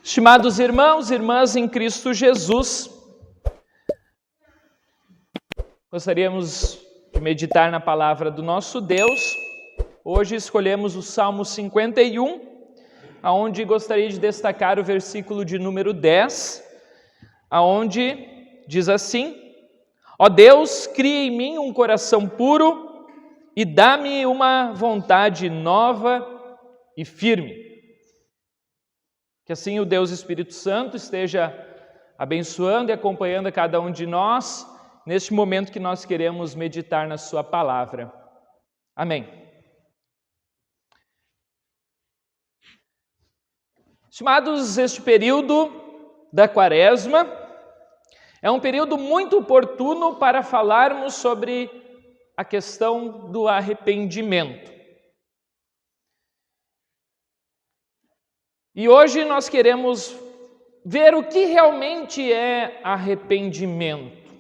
Estimados irmãos e irmãs em Cristo Jesus, gostaríamos de meditar na palavra do nosso Deus. Hoje escolhemos o Salmo 51, aonde gostaria de destacar o versículo de número 10, aonde diz assim: Ó Deus, cria em mim um coração puro e dá-me uma vontade nova e firme. Que assim o Deus Espírito Santo esteja abençoando e acompanhando a cada um de nós neste momento que nós queremos meditar na sua palavra. Amém. Estimados, este período da Quaresma é um período muito oportuno para falarmos sobre a questão do arrependimento. E hoje nós queremos ver o que realmente é arrependimento.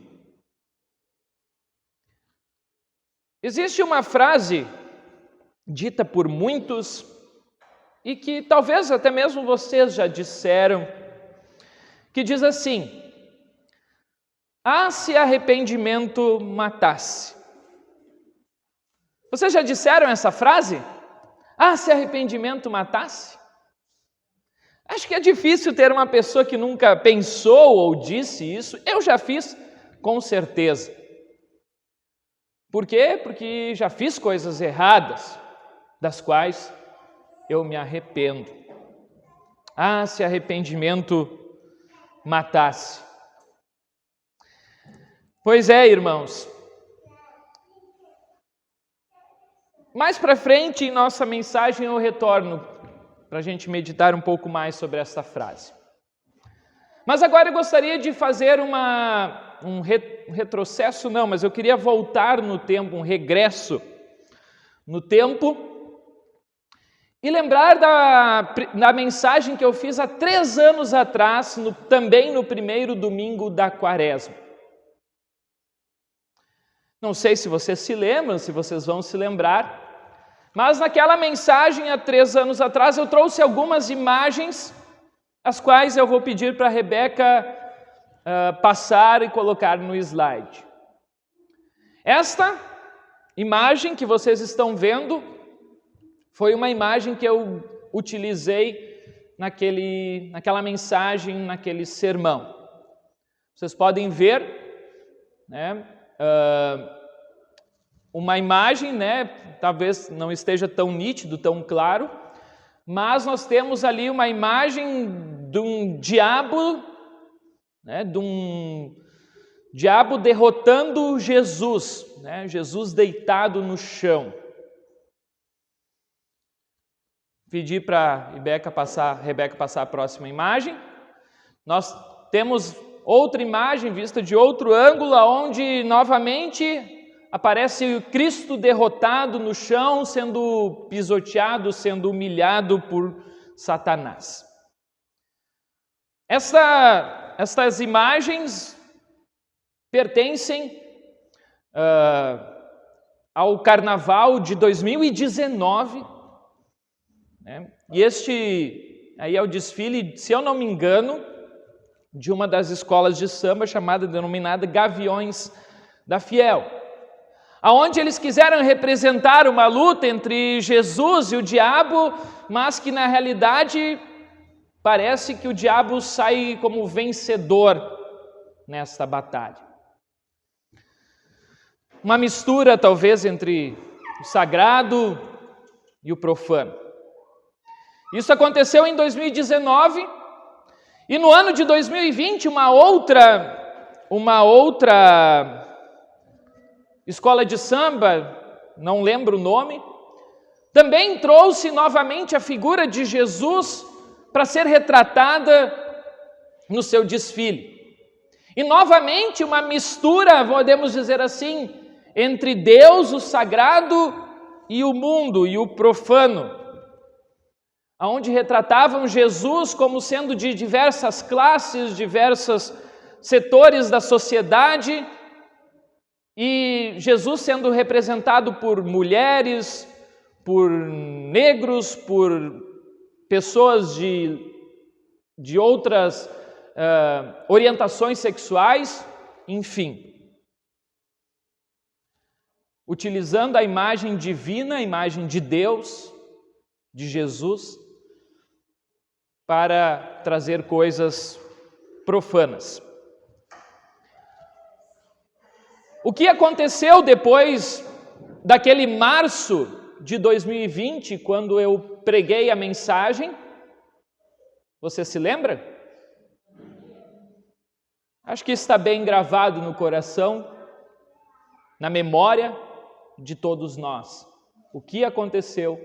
Existe uma frase dita por muitos e que talvez até mesmo vocês já disseram, que diz assim: ah, se arrependimento matasse. Vocês já disseram essa frase? Ah, se arrependimento matasse? Acho que é difícil ter uma pessoa que nunca pensou ou disse isso. Eu já fiz, com certeza. Por quê? Porque já fiz coisas erradas, das quais eu me arrependo. Ah, se arrependimento matasse. Pois é, irmãos. Mais para frente em nossa mensagem eu retorno para a gente meditar um pouco mais sobre essa frase. Mas agora eu gostaria de fazer um retrocesso, não, mas eu queria voltar no tempo, um regresso no tempo, e lembrar da mensagem que eu fiz há 3 anos atrás, também no primeiro domingo da Quaresma. Não sei se vocês se lembram, se vocês vão se lembrar, mas naquela mensagem, há 3 anos atrás, eu trouxe algumas imagens, as quais eu vou pedir para a Rebeca passar e colocar no slide. Esta imagem que vocês estão vendo foi uma imagem que eu utilizei naquela mensagem, naquele sermão. Vocês podem ver, né, uma imagem, né, talvez não esteja tão nítido, tão claro, mas nós temos ali uma imagem de um diabo, né, de um diabo derrotando Jesus, né, Jesus deitado no chão. Pedi para a Rebeca passar a próxima imagem. Nós temos outra imagem vista de outro ângulo, onde novamente aparece o Cristo derrotado no chão, sendo pisoteado, sendo humilhado por Satanás. Estas imagens pertencem ao Carnaval de 2019, né? E este aí é o desfile, se eu não me engano, de uma das escolas de samba denominada Gaviões da Fiel, aonde eles quiseram representar uma luta entre Jesus e o diabo, mas que na realidade parece que o diabo sai como vencedor nesta batalha. Uma mistura talvez entre o sagrado e o profano. Isso aconteceu em 2019 e no ano de 2020 uma outra escola de samba, não lembro o nome, também trouxe novamente a figura de Jesus para ser retratada no seu desfile. E novamente uma mistura, podemos dizer assim, entre Deus, o sagrado, e o mundo, e o profano, onde retratavam Jesus como sendo de diversas classes, diversos setores da sociedade, e Jesus sendo representado por mulheres, por negros, por pessoas de de outras orientações sexuais, enfim. Utilizando a imagem divina, a imagem de Deus, de Jesus, para trazer coisas profanas. O que aconteceu depois daquele março de 2020, quando eu preguei a mensagem? Você se lembra? Acho que está bem gravado no coração, na memória de todos nós. O que aconteceu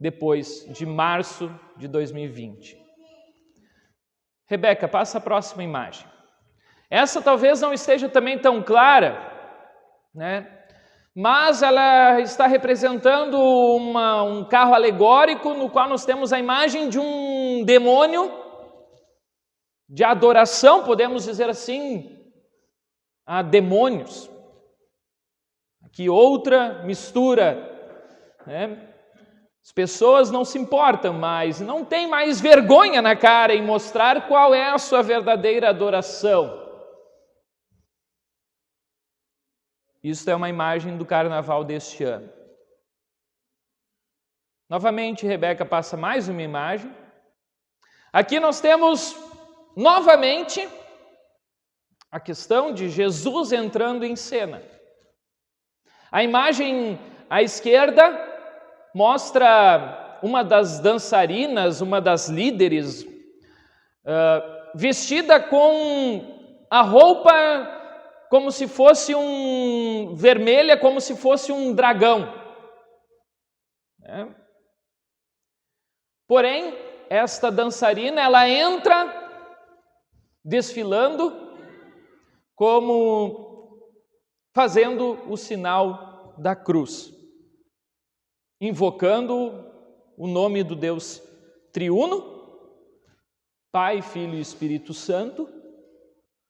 depois de março de 2020? Rebeca, passa a próxima imagem. Essa talvez não esteja também tão clara, né? Mas ela está representando um carro alegórico no qual nós temos a imagem de um demônio de adoração, podemos dizer assim, a demônios. Aqui outra mistura, né? As pessoas não se importam mais, não têm mais vergonha na cara em mostrar qual é a sua verdadeira adoração. Isso é uma imagem do carnaval deste ano. Novamente, Rebeca passa mais uma imagem. Aqui nós temos novamente a questão de Jesus entrando em cena. A imagem à esquerda mostra uma das dançarinas, uma das líderes, vestida com a roupa como se fosse vermelha, como se fosse um dragão. Porém, esta dançarina, ela entra desfilando como fazendo o sinal da cruz, invocando o nome do Deus triuno, Pai, Filho e Espírito Santo,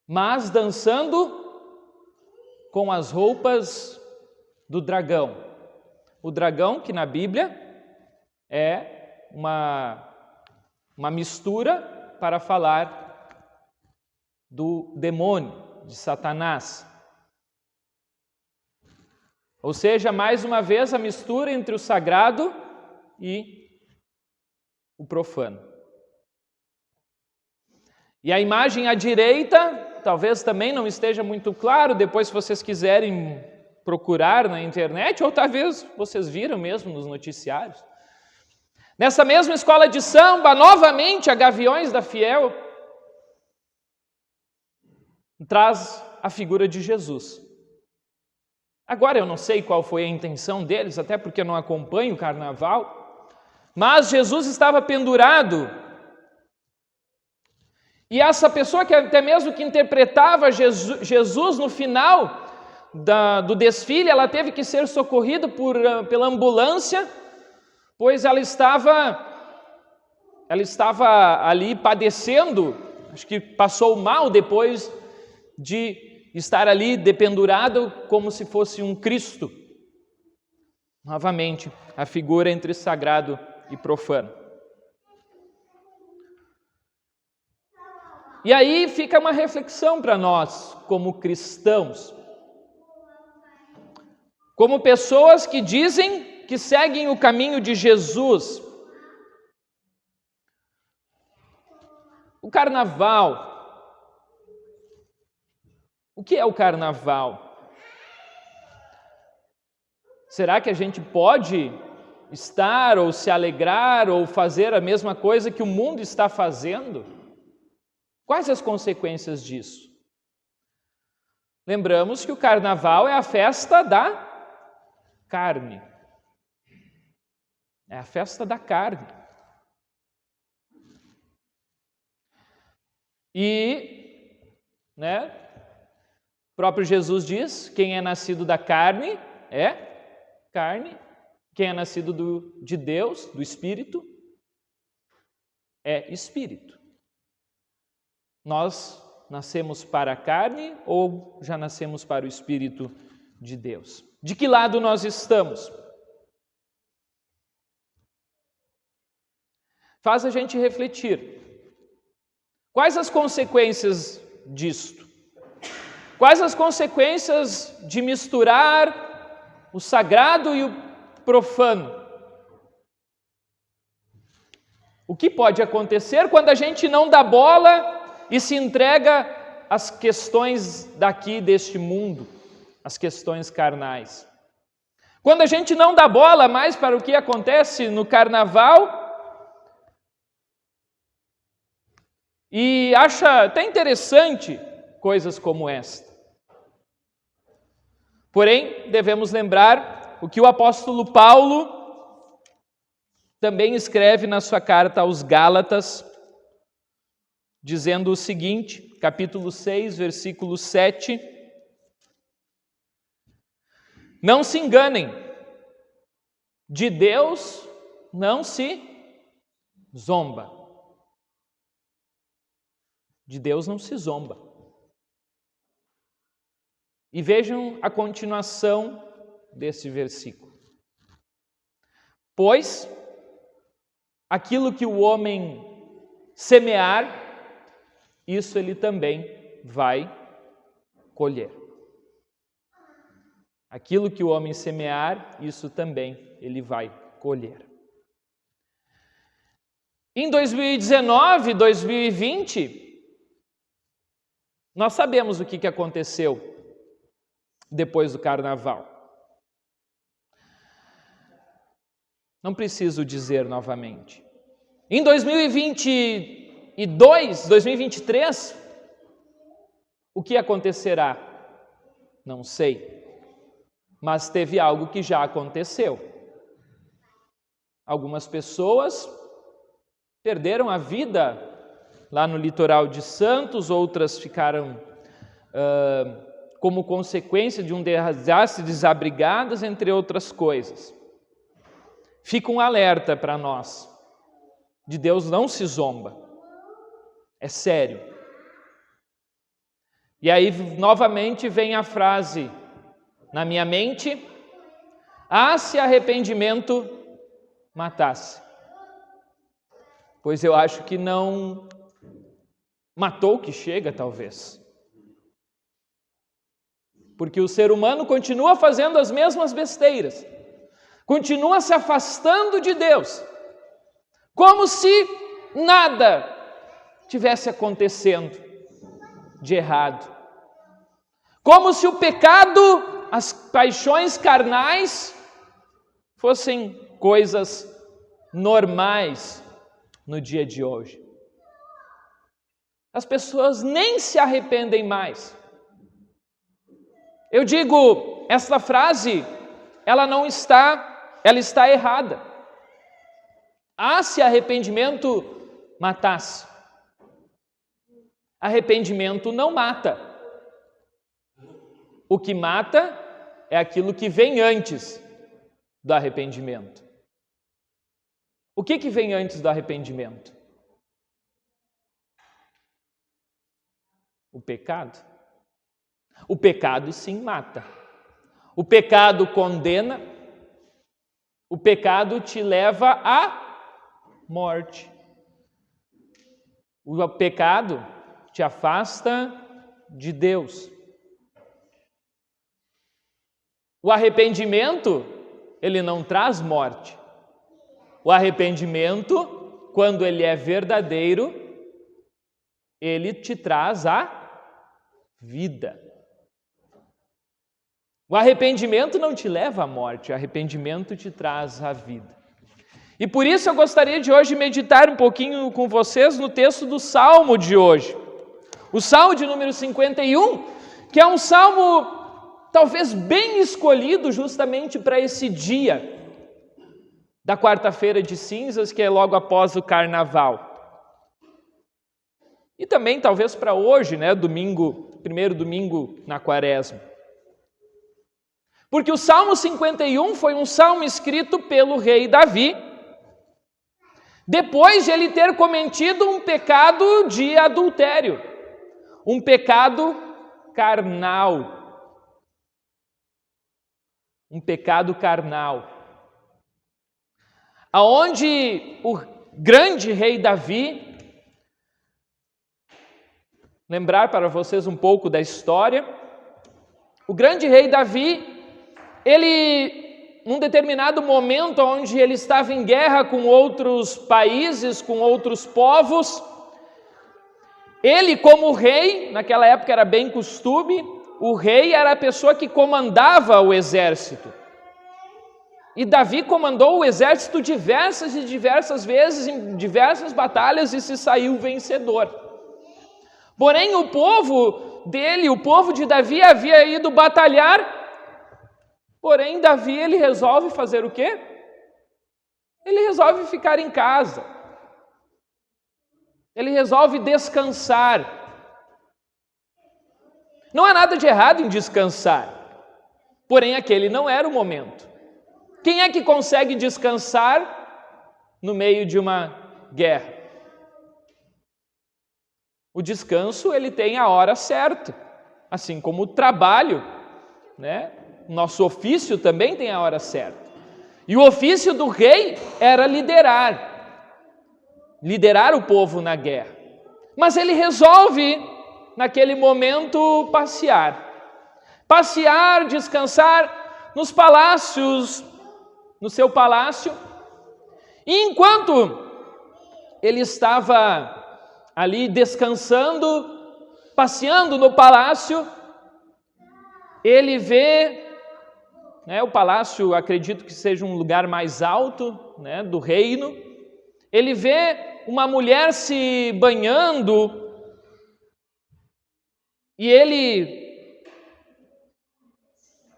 mas dançando com as roupas do dragão. O dragão, que na Bíblia é uma mistura para falar do demônio, de Satanás. Ou seja, mais uma vez a mistura entre o sagrado e o profano. E a imagem à direita, talvez também não esteja muito claro, depois se vocês quiserem procurar na internet, ou talvez vocês viram mesmo nos noticiários. Nessa mesma escola de samba, novamente a Gaviões da Fiel traz a figura de Jesus. Agora eu não sei qual foi a intenção deles, até porque eu não acompanho o carnaval, mas Jesus estava pendurado. E essa pessoa que até mesmo que interpretava Jesus no final do desfile, ela teve que ser socorrida pela ambulância, pois ela estava ali padecendo, acho que passou mal depois de estar ali dependurado como se fosse um Cristo. Novamente, a figura entre sagrado e profano. E aí fica uma reflexão para nós, como cristãos, como pessoas que dizem que seguem o caminho de Jesus. O carnaval. O que é o carnaval? Será que a gente pode estar ou se alegrar ou fazer a mesma coisa que o mundo está fazendo? Quais as consequências disso? Lembramos que o carnaval é a festa da carne. É a festa da carne. E, o próprio Jesus diz, quem é nascido da carne é carne, quem é nascido de Deus, do Espírito, é Espírito. Nós nascemos para a carne ou já nascemos para o Espírito de Deus? De que lado nós estamos? Faz a gente refletir. Quais as consequências disto? Quais as consequências de misturar o sagrado e o profano? O que pode acontecer quando a gente não dá bola e se entrega às questões daqui deste mundo, as questões carnais? Quando a gente não dá bola mais para o que acontece no carnaval e acha até interessante coisas como esta. Porém, devemos lembrar o que o apóstolo Paulo também escreve na sua carta aos Gálatas, dizendo o seguinte, capítulo 6, versículo 7: Não se enganem, de Deus não se zomba. De Deus não se zomba. E vejam a continuação desse versículo. Pois aquilo que o homem semear, isso ele também vai colher. Aquilo que o homem semear, isso também ele vai colher. Em 2019, 2020, nós sabemos o que aconteceu depois do carnaval. Não preciso dizer novamente. Em 2022, 2023, o que acontecerá? Não sei. Mas teve algo que já aconteceu. Algumas pessoas perderam a vida lá no litoral de Santos, outras ficaram como consequência de um desastre desabrigadas, entre outras coisas. Fica um alerta para nós. De Deus não se zomba. É sério. E aí, novamente, vem a frase na minha mente: se arrependimento matasse. Pois eu acho que não matou que chega, talvez. Porque o ser humano continua fazendo as mesmas besteiras. Continua se afastando de Deus. Como se nada tivesse acontecendo de errado. Como se o pecado, as paixões carnais, fossem coisas normais no dia de hoje. As pessoas nem se arrependem mais. Eu digo, essa frase, ela está errada. Se arrependimento matasse. Arrependimento não mata. O que mata é aquilo que vem antes do arrependimento. O que vem antes do arrependimento? O pecado. O pecado sim mata. O pecado condena. O pecado te leva à morte. O pecado te afasta de Deus. O arrependimento, ele não traz morte. O arrependimento, quando ele é verdadeiro, ele te traz a vida. O arrependimento não te leva à morte, o arrependimento te traz a vida. E por isso eu gostaria de hoje meditar um pouquinho com vocês no texto do Salmo de hoje. O Salmo de número 51, que é um salmo talvez bem escolhido justamente para esse dia da quarta-feira de cinzas, que é logo após o carnaval. E também talvez para hoje, domingo, primeiro domingo na quaresma. Porque o Salmo 51 foi um salmo escrito pelo rei Davi, depois de ele ter cometido um pecado de adultério, um pecado carnal. Um pecado carnal. Aonde o grande rei Davi lembrar para vocês um pouco da história. O grande rei Davi, ele, num determinado momento onde ele estava em guerra com outros países, com outros povos, ele, como rei, naquela época era bem costume, o rei era a pessoa que comandava o exército. E Davi comandou o exército diversas e diversas vezes, em diversas batalhas, e se saiu vencedor. Porém, o povo dele, o povo de Davi, havia ido batalhar, porém, Davi, ele resolve fazer o quê? Ele resolve ficar em casa. Ele resolve descansar. Não há nada de errado em descansar, porém aquele não era o momento. Quem é que consegue descansar no meio de uma guerra? O descanso, ele tem a hora certa, assim como o trabalho, né? Nosso ofício também tem a hora certa. E o ofício do rei era liderar o povo na guerra. Mas ele resolve, naquele momento, passear, descansar nos palácios, no seu palácio. E enquanto ele estava ali descansando, passeando no palácio, ele vê, né, o palácio, acredito que seja um lugar mais alto, né, do reino. Ele vê uma mulher se banhando e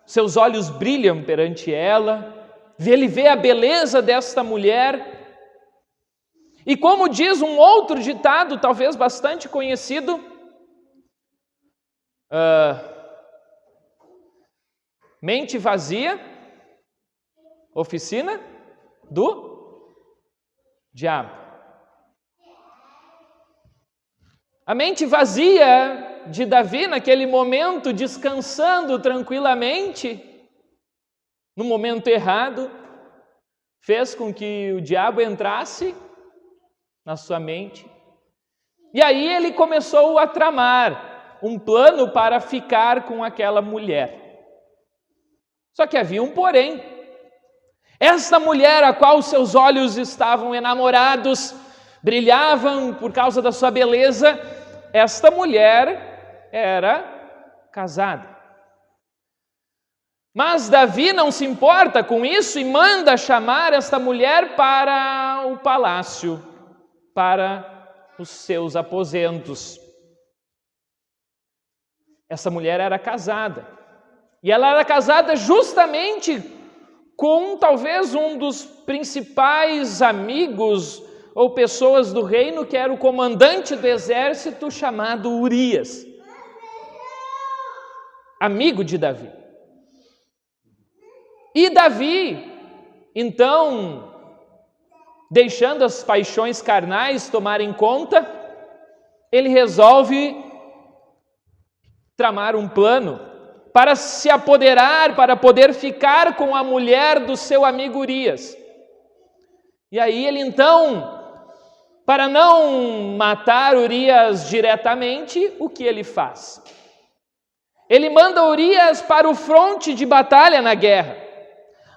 seus olhos brilham perante ela, ele vê a beleza desta mulher, e como diz um outro ditado, talvez bastante conhecido, mente vazia, oficina do diabo. A mente vazia de Davi, naquele momento, descansando tranquilamente, no momento errado, fez com que o diabo entrasse na sua mente. E aí ele começou a tramar um plano para ficar com aquela mulher. Só que havia um porém. Esta mulher, a qual seus olhos estavam enamorados, brilhavam por causa da sua beleza, esta mulher era casada. Mas Davi não se importa com isso e manda chamar esta mulher para o palácio, para os seus aposentos. Essa mulher era casada. E ela era casada justamente com talvez um dos principais amigos ou pessoas do reino, que era o comandante do exército chamado Urias, amigo de Davi. E Davi, então, deixando as paixões carnais tomarem conta, ele resolve tramar um plano para se apoderar, para poder ficar com a mulher do seu amigo Urias. E aí ele então, para não matar Urias diretamente, o que ele faz? Ele manda Urias para o fronte de batalha na guerra,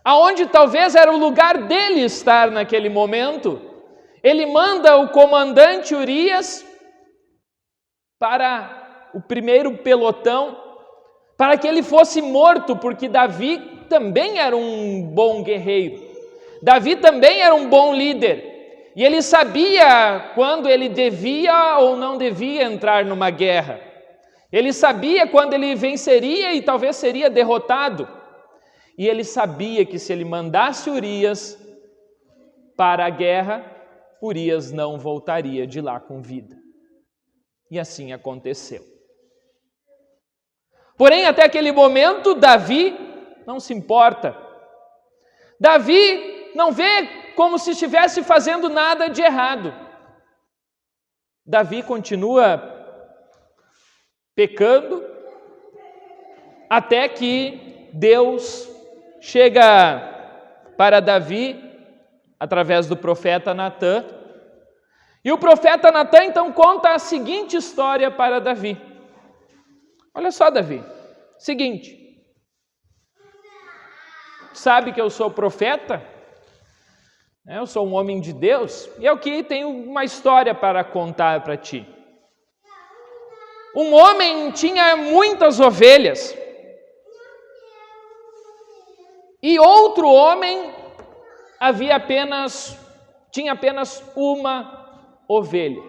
aonde talvez era o lugar dele estar naquele momento. Ele manda o comandante Urias para o primeiro pelotão, para que ele fosse morto, porque Davi também era um bom guerreiro. Davi também era um bom líder. E ele sabia quando ele devia ou não devia entrar numa guerra. Ele sabia quando ele venceria e talvez seria derrotado. E ele sabia que se ele mandasse Urias para a guerra, Urias não voltaria de lá com vida. E assim aconteceu. Porém, até aquele momento, Davi não se importa. Davi não vê como se estivesse fazendo nada de errado. Davi continua pecando, até que Deus chega para Davi, através do profeta Natã, E o profeta Natã então conta a seguinte história para Davi. Olha só, Davi, seguinte, sabe que eu sou profeta, eu sou um homem de Deus, e eu aqui tenho uma história para contar para ti. Um homem tinha muitas ovelhas, e outro homem tinha apenas uma ovelha.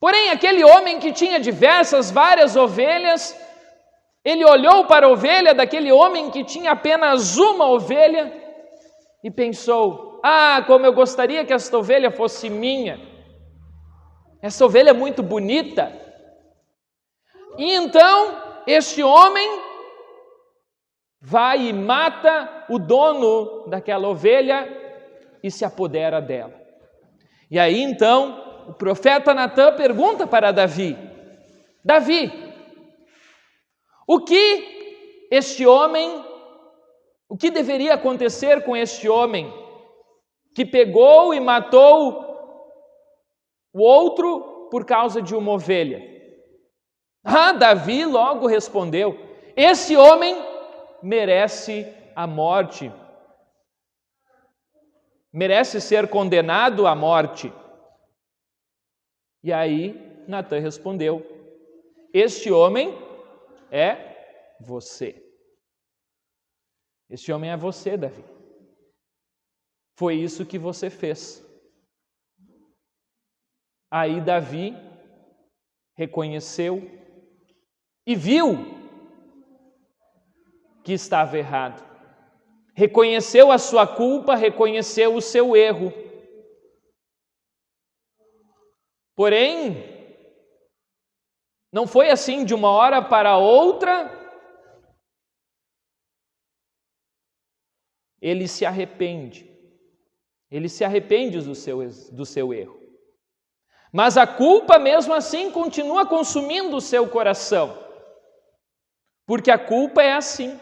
Porém, aquele homem que tinha várias ovelhas, ele olhou para a ovelha daquele homem que tinha apenas uma ovelha e pensou: como eu gostaria que esta ovelha fosse minha. Essa ovelha é muito bonita. E então, este homem vai e mata o dono daquela ovelha e se apodera dela. E aí então, o profeta Natã pergunta para Davi: Davi, o que deveria acontecer com este homem que pegou e matou o outro por causa de uma ovelha? Davi logo respondeu: esse homem merece a morte, merece ser condenado à morte. E aí Natã respondeu: este homem é você. Este homem é você, Davi. Foi isso que você fez. Aí Davi reconheceu e viu que estava errado. Reconheceu a sua culpa, reconheceu o seu erro. Porém, não foi assim de uma hora para outra. Ele se arrepende. Ele se arrepende do seu erro. Mas a culpa, mesmo assim, continua consumindo o seu coração. Porque a culpa é assim.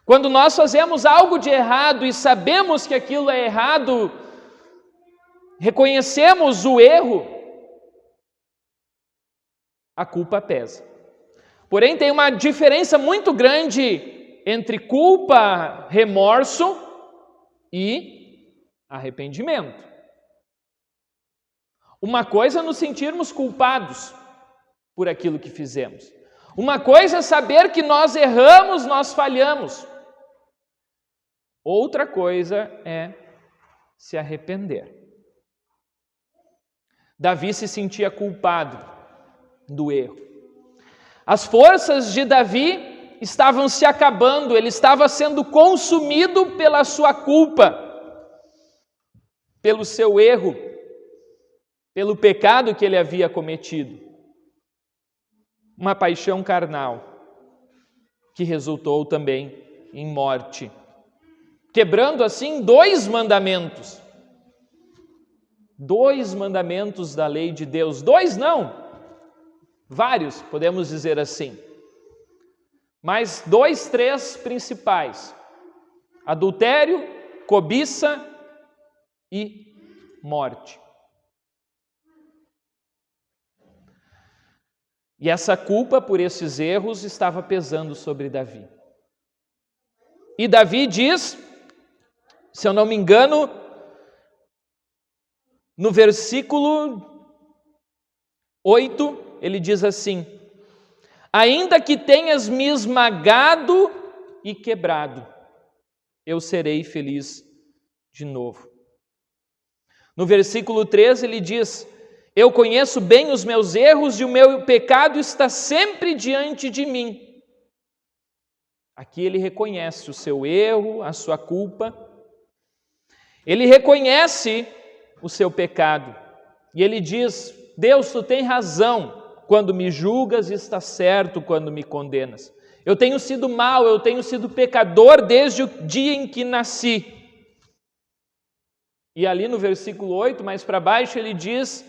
Quando nós fazemos algo de errado e sabemos que aquilo é errado, reconhecemos o erro, a culpa pesa. Porém, tem uma diferença muito grande entre culpa, remorso e arrependimento. Uma coisa é nos sentirmos culpados por aquilo que fizemos. Uma coisa é saber que nós erramos, nós falhamos. Outra coisa é se arrepender. Davi se sentia culpado do erro. As forças de Davi estavam se acabando, ele estava sendo consumido pela sua culpa, pelo seu erro, pelo pecado que ele havia cometido. Uma paixão carnal que resultou também em morte, quebrando assim 2 mandamentos. 2 mandamentos da lei de Deus. 2 não, vários, podemos dizer assim. Mas 2, 3 principais: adultério, cobiça e morte. E essa culpa por esses erros estava pesando sobre Davi. E Davi diz, se eu não me engano, no versículo 8, ele diz assim: ainda que tenhas me esmagado e quebrado, eu serei feliz de novo. No versículo 13 ele diz: eu conheço bem os meus erros e o meu pecado está sempre diante de mim. Aqui ele reconhece o seu erro, a sua culpa. Ele reconhece o seu pecado. E ele diz: Deus, tu tens razão quando me julgas e está certo quando me condenas. Eu tenho sido mau, eu tenho sido pecador desde o dia em que nasci. E ali no versículo 8, mais para baixo, ele diz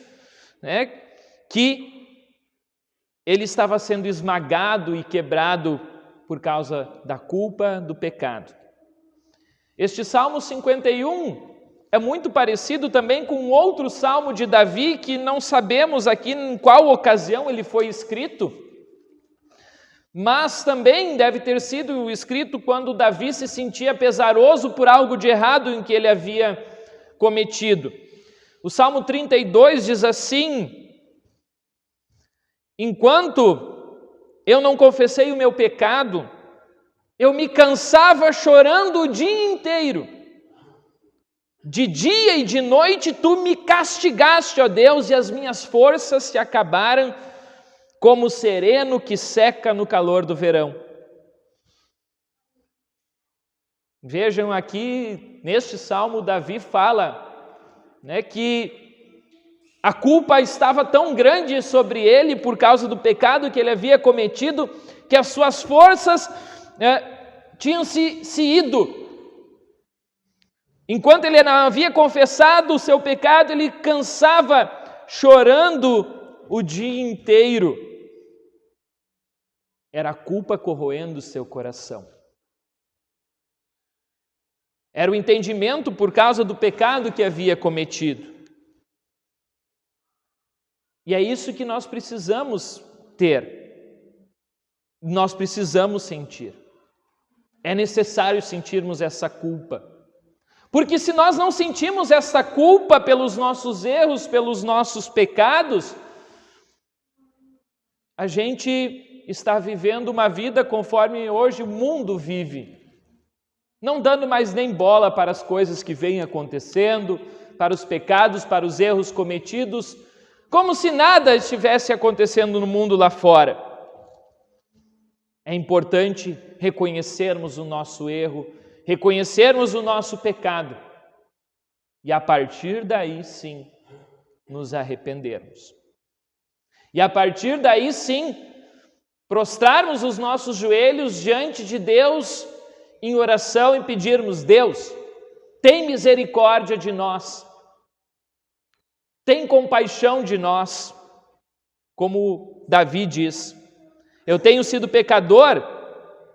que ele estava sendo esmagado e quebrado por causa da culpa, do pecado. Este Salmo 51 é muito parecido também com outro salmo de Davi, que não sabemos aqui em qual ocasião ele foi escrito, mas também deve ter sido escrito quando Davi se sentia pesaroso por algo de errado em que ele havia cometido. O Salmo 32 diz assim: enquanto eu não confessei o meu pecado, eu me cansava chorando o dia inteiro. De dia e de noite tu me castigaste, ó Deus, e as minhas forças se acabaram como o sereno que seca no calor do verão. Vejam aqui, neste salmo, Davi fala, que a culpa estava tão grande sobre ele por causa do pecado que ele havia cometido, que as suas forças tinham se ido. Enquanto ele não havia confessado o seu pecado, ele cansava chorando o dia inteiro. Era a culpa corroendo o seu coração. Era o entendimento por causa do pecado que havia cometido. E é isso que nós precisamos ter. Nós precisamos sentir. É necessário sentirmos essa culpa. Porque se nós não sentimos essa culpa pelos nossos erros, pelos nossos pecados, a gente está vivendo uma vida conforme hoje o mundo vive, não dando mais nem bola para as coisas que vêm acontecendo, para os pecados, para os erros cometidos, como se nada estivesse acontecendo no mundo lá fora. É importante reconhecermos o nosso erro, reconhecermos o nosso pecado e a partir daí sim nos arrependermos. E a partir daí sim prostrarmos os nossos joelhos diante de Deus em oração e pedirmos: Deus, tem misericórdia de nós, tem compaixão de nós, como Davi diz: eu tenho sido pecador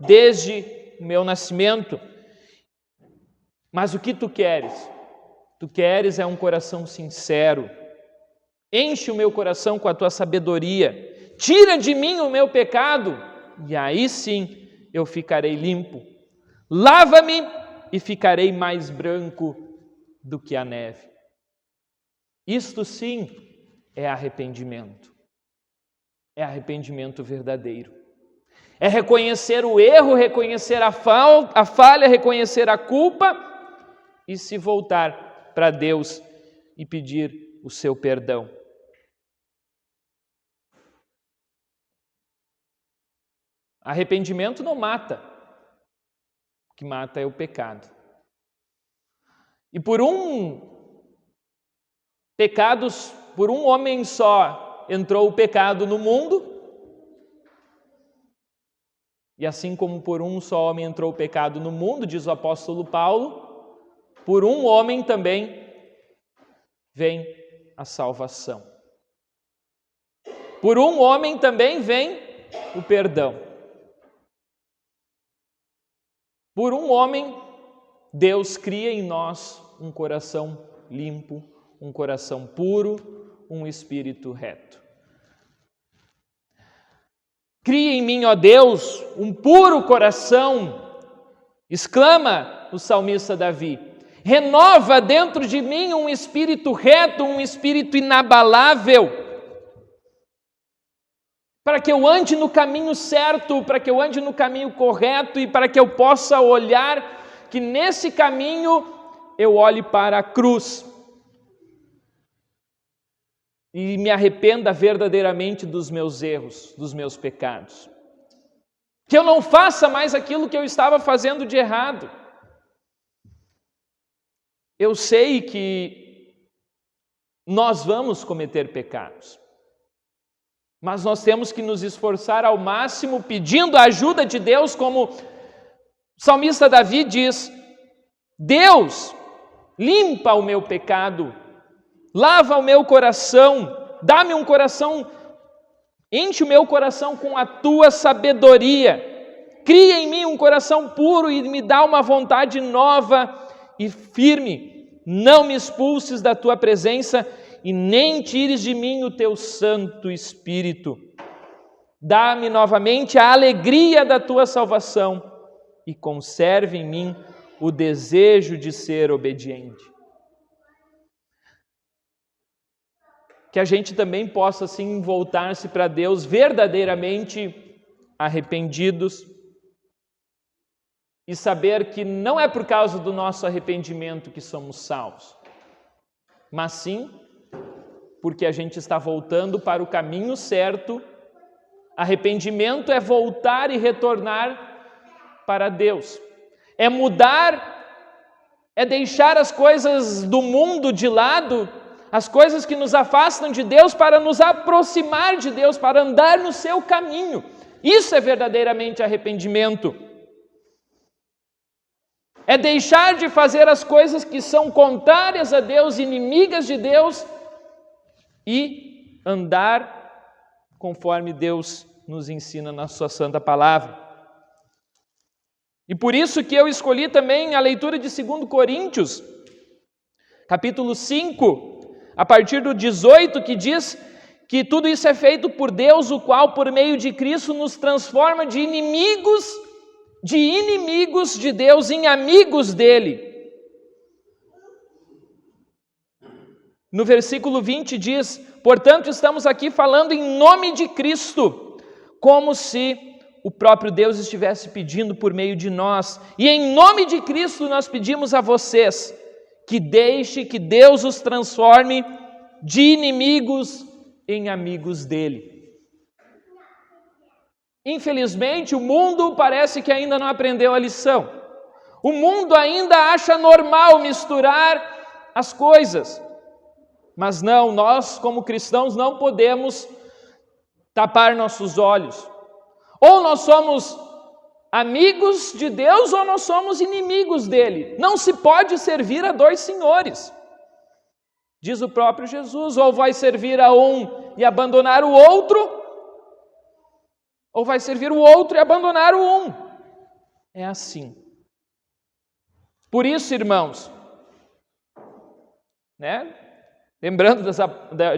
desde o meu nascimento, mas o que tu queres? Tu queres é um coração sincero. Enche o meu coração com a tua sabedoria. Tira de mim o meu pecado, e aí sim eu ficarei limpo. Lava-me e ficarei mais branco do que a neve. Isto sim é arrependimento. É arrependimento verdadeiro. É reconhecer o erro, reconhecer a falha, reconhecer a culpa e se voltar para Deus e pedir o seu perdão. Arrependimento não mata. O que mata é o pecado. E por um homem só entrou o pecado no mundo, e assim como por um só homem entrou o pecado no mundo, diz o apóstolo Paulo, por um homem também vem a salvação. Por um homem também vem o perdão. Por um homem, Deus cria em nós um coração limpo, um coração puro, um espírito reto. Cria em mim, ó Deus, um puro coração, exclama o salmista Davi. Renova dentro de mim um espírito reto, um espírito inabalável, para que eu ande no caminho certo, para que eu ande no caminho correto e para que eu possa olhar que nesse caminho eu olhe para a cruz e me arrependa verdadeiramente dos meus erros, dos meus pecados. Que eu não faça mais aquilo que eu estava fazendo de errado. Eu sei que nós vamos cometer pecados, mas nós temos que nos esforçar ao máximo, pedindo a ajuda de Deus, como o salmista Davi diz: Deus, limpa o meu pecado, lava o meu coração, dá-me um coração, enche o meu coração com a tua sabedoria, cria em mim um coração puro e me dá uma vontade nova e firme não me expulses da tua presença e nem tires de mim o teu Santo Espírito. Dá-me novamente a alegria da tua salvação e conserve em mim o desejo de ser obediente. Que a gente também possa, assim, voltar-se para Deus verdadeiramente arrependidos e saber que não é por causa do nosso arrependimento que somos salvos, mas sim porque a gente está voltando para o caminho certo. Arrependimento é voltar e retornar para Deus, é mudar, é deixar as coisas do mundo de lado, as coisas que nos afastam de Deus para nos aproximar de Deus, para andar no seu caminho. Isso é verdadeiramente arrependimento. É deixar de fazer as coisas que são contrárias a Deus, inimigas de Deus, e andar conforme Deus nos ensina na sua santa palavra. E por isso que eu escolhi também a leitura de 2 Coríntios, capítulo 5, a partir do 18, que diz que tudo isso é feito por Deus, o qual, por meio de Cristo, nos transforma de inimigos de Deus em amigos dele. No versículo 20 diz: portanto, estamos aqui falando em nome de Cristo, como se o próprio Deus estivesse pedindo por meio de nós. E em nome de Cristo nós pedimos a vocês que deixe que Deus os transforme de inimigos em amigos dele. Infelizmente, o mundo parece que ainda não aprendeu a lição. O mundo ainda acha normal misturar as coisas. Mas não, nós como cristãos não podemos tapar nossos olhos. Ou nós somos amigos de Deus ou nós somos inimigos dele. Não se pode servir a dois senhores. Diz o próprio Jesus, ou vai servir a um e abandonar o outro, ou vai servir o outro e abandonar o um. É assim. Por isso, irmãos, lembrando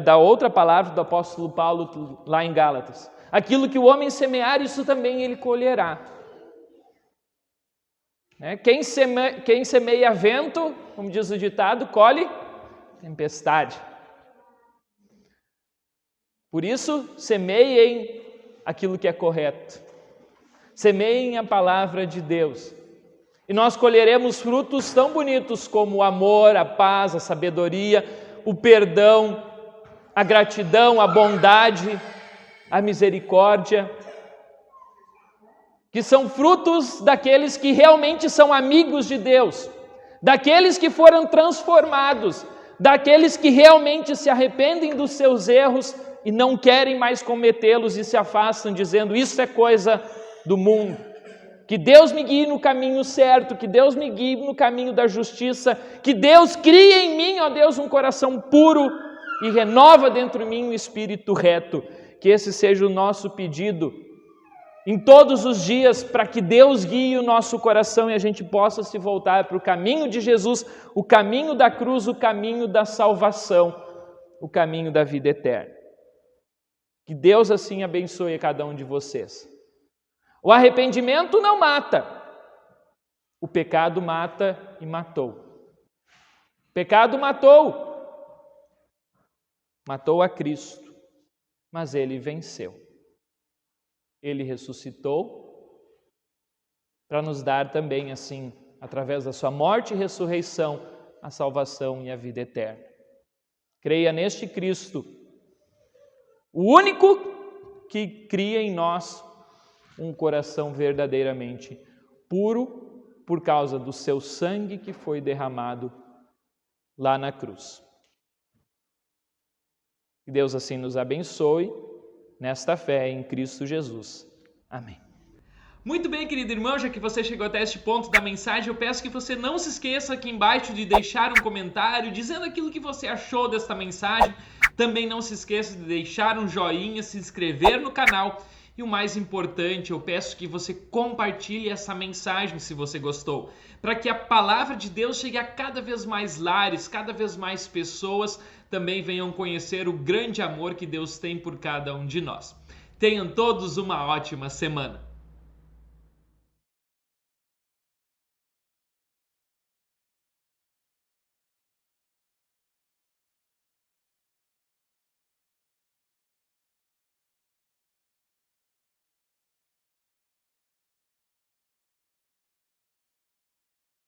da outra palavra do apóstolo Paulo lá em Gálatas, aquilo que o homem semear, isso também ele colherá. Quem semeia vento, como diz o ditado, colhe tempestade. Por isso, semeiem aquilo que é correto. Semeiem a palavra de Deus. E nós colheremos frutos tão bonitos como o amor, a paz, a sabedoria, o perdão, a gratidão, a bondade, a misericórdia, que são frutos daqueles que realmente são amigos de Deus, daqueles que foram transformados, daqueles que realmente se arrependem dos seus erros e não querem mais cometê-los e se afastam dizendo, isso é coisa do mundo. Que Deus me guie no caminho certo, que Deus me guie no caminho da justiça, que Deus crie em mim, ó Deus, um coração puro e renova dentro de mim um espírito reto. Que esse seja o nosso pedido em todos os dias, para que Deus guie o nosso coração e a gente possa se voltar para o caminho de Jesus, o caminho da cruz, o caminho da salvação, o caminho da vida eterna. Que Deus assim abençoe a cada um de vocês. O arrependimento não mata, o pecado mata e matou. O pecado matou a Cristo, mas ele venceu. Ele ressuscitou para nos dar também, assim, através da sua morte e ressurreição, a salvação e a vida eterna. Creia neste Cristo, o único que cria em nós um coração verdadeiramente puro por causa do seu sangue que foi derramado lá na cruz. Que Deus assim nos abençoe nesta fé em Cristo Jesus. Amém. Muito bem, querido irmão, já que você chegou até este ponto da mensagem, eu peço que você não se esqueça aqui embaixo de deixar um comentário dizendo aquilo que você achou desta mensagem. Também não se esqueça de deixar um joinha, se inscrever no canal E o mais importante, eu peço que você compartilhe essa mensagem se você gostou, para que a palavra de Deus chegue a cada vez mais lares, cada vez mais pessoas também venham conhecer o grande amor que Deus tem por cada um de nós. Tenham todos uma ótima semana.